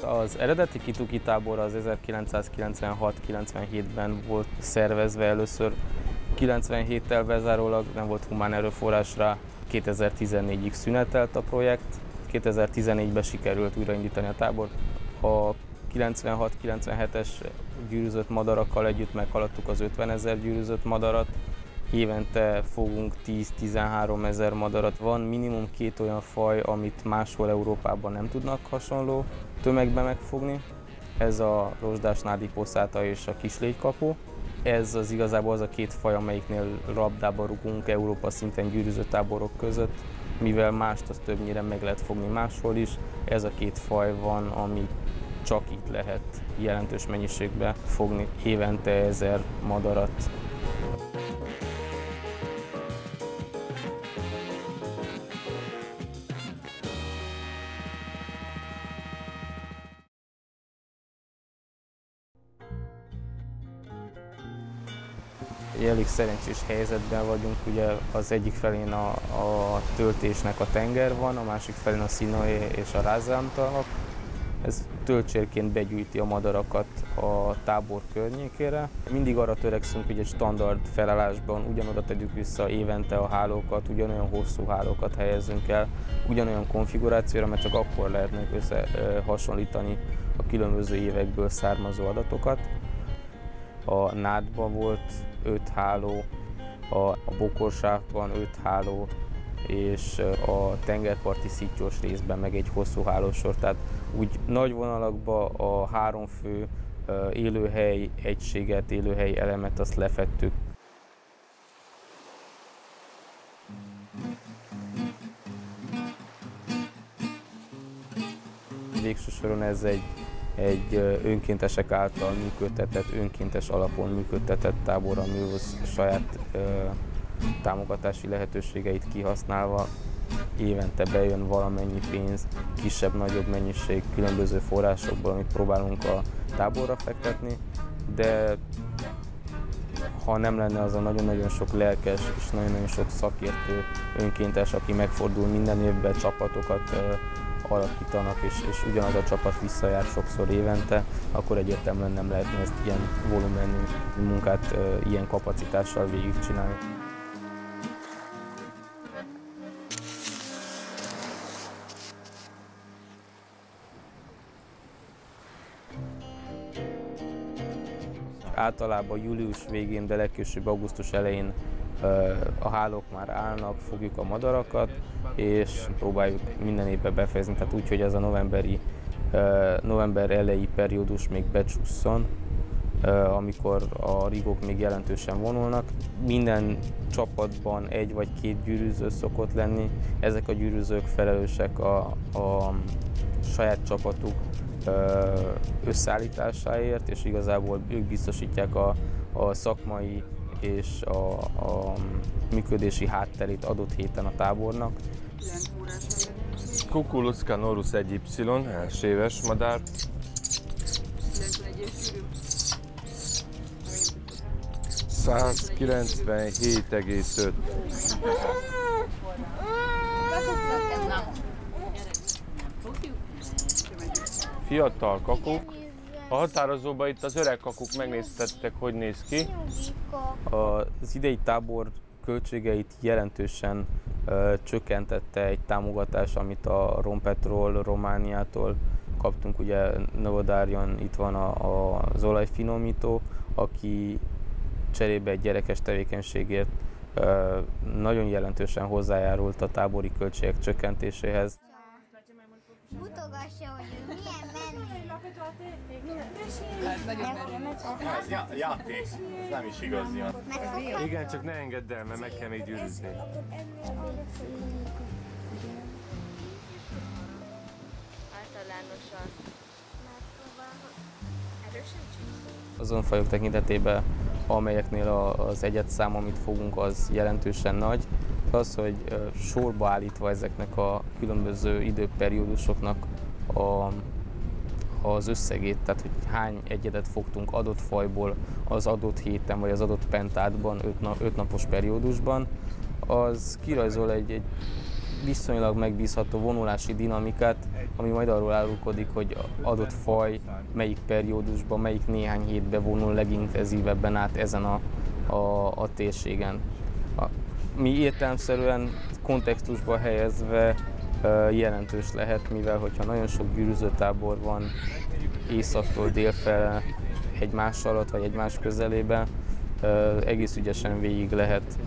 Az eredeti Kituki tábor az 1996-97-ben volt szervezve először. 97-tel bezárólag nem volt humán erőforrás rá, 2014-ig szünetelt a projekt, 2014-ben sikerült újraindítani a tábort. A 96-97-es gyűrűzött madarakkal együtt meghaladtuk az 50 000 gyűrűzött madarat. Évente fogunk 10-13 000 madarat. Van minimum 2 olyan faj, amit máshol Európában nem tudnak hasonló tömegben megfogni. Ez a rozsdás nádiposzáta és a kislégykapó. Ez az igazából az a 2 faj, amelyiknél labdába rugunk Európa szinten gyűrűzött táborok között, mivel mást az többnyire meg lehet fogni máshol is. Ez a 2 faj van, ami csak itt lehet jelentős mennyiségben fogni, évente 1000 madarat. Elég szerencsés helyzetben vagyunk, ugye az egyik felén a töltésnek a tenger van, a másik felén a Sinoé és a Rázelmtavak. Ez töltsérként begyűjti a madarakat a tábor környékére. Mindig arra törekszünk, hogy egy standard felállásban ugyanoda tegyük vissza évente a hálókat, ugyanolyan hosszú hálókat helyezünk el, ugyanolyan konfigurációra, mert csak akkor lehetnek összehasonlítani a különböző évekből származó adatokat. A Nádban volt 5 háló, a bokorsávban 5 háló, és a tengerparti szittyós részben meg egy hosszú hálósor. Tehát úgy nagy vonalakban a 3 fő élőhely egységet, élőhely elemet azt lefettük. Végső soron ez egy önkéntesek által működtetett, önkéntes alapon működtetett tábor, ami saját támogatási lehetőségeit kihasználva évente bejön valamennyi pénz, kisebb-nagyobb mennyiség különböző forrásokból, amit próbálunk a táborra fektetni, de ha nem lenne az a nagyon-nagyon sok lelkes és nagyon-nagyon sok szakértő önkéntes, aki megfordul minden évben, csapatokat alakítanak, és ugyanaz a csapat visszajár sokszor évente, akkor egyértelműen nem lehetne ezt ilyen volumenű munkát ilyen kapacitással végigcsinálni. Általában július végén, de legkésőbb augusztus elején a hálók már állnak, fogjuk a madarakat, és próbáljuk minden évben befejezni, tehát úgy, hogy ez a november elejé periódus még becsúszson, amikor a rigók még jelentősen vonulnak. Minden csapatban 1 vagy 2 gyűrűző szokott lenni. Ezek a gyűrűzők felelősek a saját csapatuk összeállításáért, és igazából ők biztosítják a szakmai és a működési hátterét adott héten a tábornak. Cuculus canorus 1Y, elséves madár. 197,5. Fiatal kakuk. A határozóban itt az öreg kakuk, megnéztettek, hogy néz ki. Az idei tábor költségeit jelentősen csökkentette egy támogatás, amit a Rompetrol Romániától kaptunk. Ugye Novodárjon itt van az olajfinomító, aki cserébe egy gyerekes tevékenységért nagyon jelentősen hozzájárult a tábori költségek csökkentéséhez. Mutogassa, hogy ő milyen menő. Játék, ez nem is igazi. Igen, csak ne engedd el, mert meg kell még gyűrűzni. Általánosan erősítsük. Azon fajok tekintetében, amelyeknél az egyedszám, amit fogunk, az jelentősen nagy. Az, hogy sorba állítva ezeknek a különböző időperiódusoknak az összegét, tehát hogy hány egyedet fogtunk adott fajból az adott héten vagy az adott pentádban, 5 napos periódusban, az kirajzol egy viszonylag megbízható vonulási dinamikát, ami majd arról árulkodik, hogy adott faj melyik periódusban, melyik néhány hétben vonul legintenzívebben át ezen a térségen. Mi értelemszerűen kontextusba helyezve jelentős lehet, mivel hogyha nagyon sok gyűrűzőtábor van északtól délfele egymás alatt vagy egymás közelében, egész ügyesen végig lehet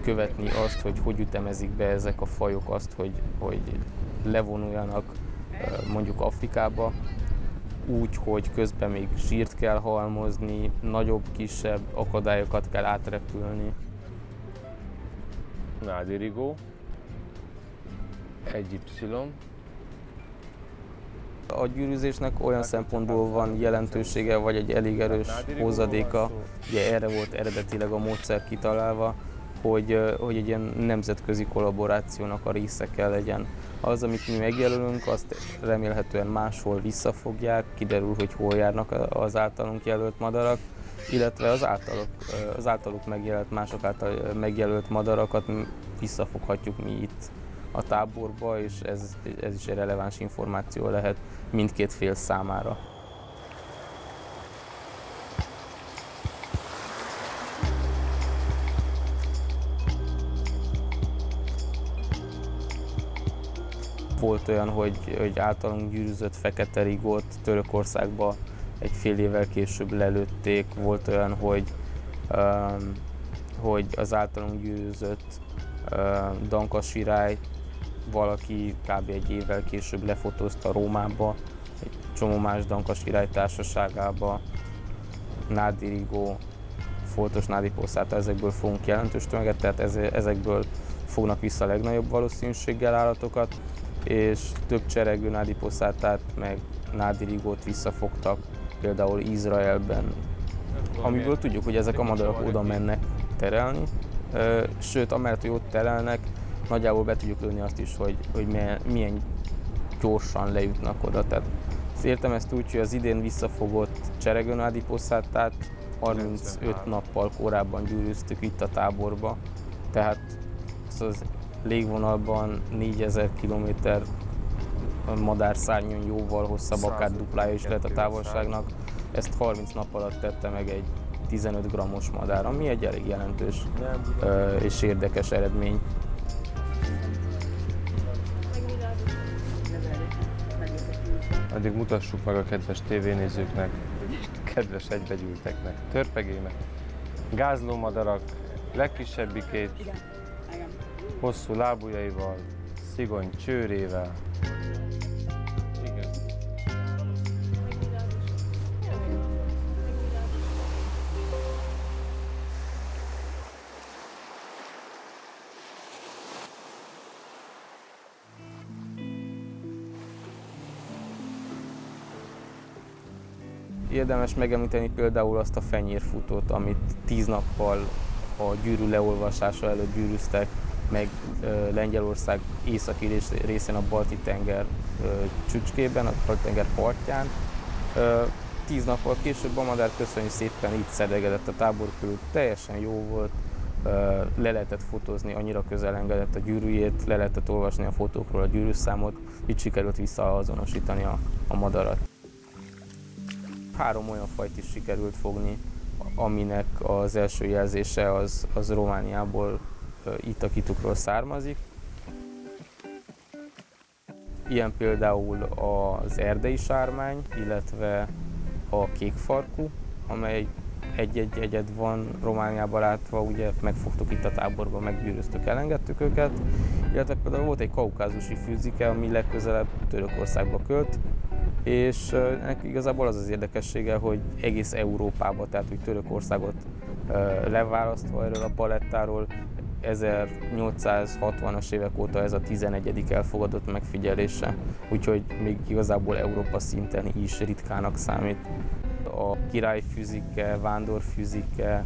követni azt, hogy ütemezik be ezek a fajok azt, hogy levonuljanak mondjuk Afrikába, úgy, hogy közben még zsírt kell halmozni, nagyobb, kisebb akadályokat kell átrepülni. Nádi rigó, 1Y. A gyűrűzésnek olyan szempontból van jelentősége, vagy egy elég erős hozadéka, ugye erre volt eredetileg a módszer kitalálva, hogy egy ilyen nemzetközi kollaborációnak a része kell legyen. Az, amit mi megjelölünk, azt remélhetően máshol visszafogják, kiderül, hogy hol járnak az általunk jelölt madarak, illetve az általuk megjelölt, mások által megjelölt madarakat visszafoghatjuk mi itt a táborba, és ez is egy releváns információ lehet mindkét fél számára. Volt olyan, hogy általunk gyűrűzött fekete rigót Törökországba egy fél évvel később lelőtték. Volt olyan, hogy az általunk gyűrűzött dankasirály valaki kb. Egy évvel később lefotózta Rómába, egy csomó más dankasirály társaságába. Nádi rigó, foltos nádiposzáta, ezekből fogunk jelentős tömeget, tehát ezekből fognak vissza a legnagyobb valószínűséggel állatokat, és több cseregő nádiposzátát meg nádi rigót visszafogtak, például Izraelben, amiből tudjuk, hogy ezek a madarak oda mennek terelni, sőt, amellett, hogy ott terelnek, nagyjából be tudjuk lőni azt is, hogy milyen gyorsan lejutnak oda. Tehát értem ezt úgy, hogy az idén visszafogott cseregő nádiposzátát 35 nappal korábban gyűrűztük itt a táborba, tehát az légvonalban 4000 km madárszárnyon jóval hosszabb, akár duplája is lehet a távolságnak. Ezt 30 nap alatt tette meg egy 15 grammos madár, ami egy elég jelentős és érdekes eredmény. Addig mutassuk meg a kedves tévénézőknek, kedves egybegyűlteknek, törpegének, gázlómadarak legkisebbikét, hosszú lábujjaival, szigony csőrével. Igen. Érdemes megemlíteni például azt a fenyérfutót, amit 10 nappal a gyűrű leolvasása előtt gyűrűztek meg Lengyelország északi részén a Balti-tenger csücskében, a Balti-tenger partján. 10 nappal később a madár köszönjük szépen itt szedegedett a tábor körül, teljesen jó volt, le lehetett fotózni, annyira közel engedett a gyűrűjét, le lehetett olvasni a fotókról a gyűrűszámot, így sikerült visszaazonosítani a madarat. 3 olyan fajt is sikerült fogni, aminek az első jelzése az Romániából, Itakitukról származik. Ilyen például az erdei sármány, illetve a kékfarkú, amely egy-egy egyed van Romániában látva, ugye megfogtuk itt a táborban, meggyűröztük, elengedtük őket. Illetve például volt egy kaukázusi fűzike, ami legközelebb Törökországba költ, és ennek igazából az az érdekessége, hogy egész Európába, tehát hogy Törökországot leválasztva erről a palettáról, 1860-as évek óta ez a 11. elfogadott megfigyelése, úgyhogy még igazából Európa szinten is ritkának számít. A királyfűzike, vándorfűzike,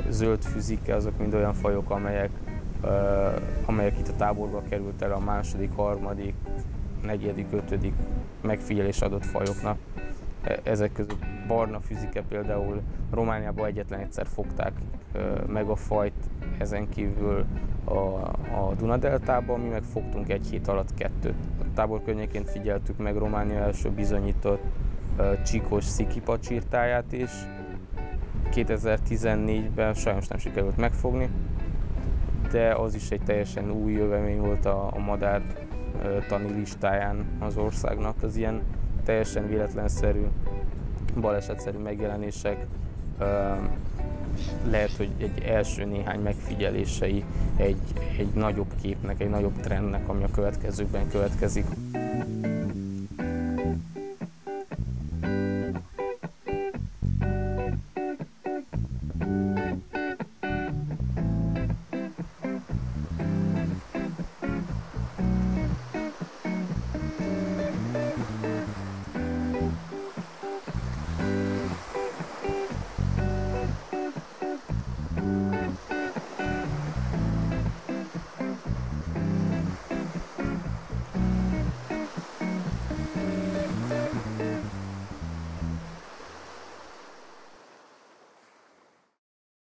zöldfűzike, azok mind olyan fajok, amelyek itt a táborba került el a második, harmadik, negyedik, ötödik megfigyelés adott fajoknak. Ezek között barna füzike például Romániában egyetlen egyszer fogták meg a fajt, ezen kívül a Duna-deltában, mi meg fogtunk egy hét alatt 2. A tábor környékén figyeltük meg Románia első bizonyított csíkos szikipacsirtáját is. 2014-ben sajnos nem sikerült megfogni, de az is egy teljesen új jövemény volt a madártani listáján az országnak. Az ilyen teljesen véletlenszerű, balesetszerű megjelenések, lehet, hogy egy első néhány megfigyelései egy nagyobb képnek, egy nagyobb trendnek, ami a következőkben következik.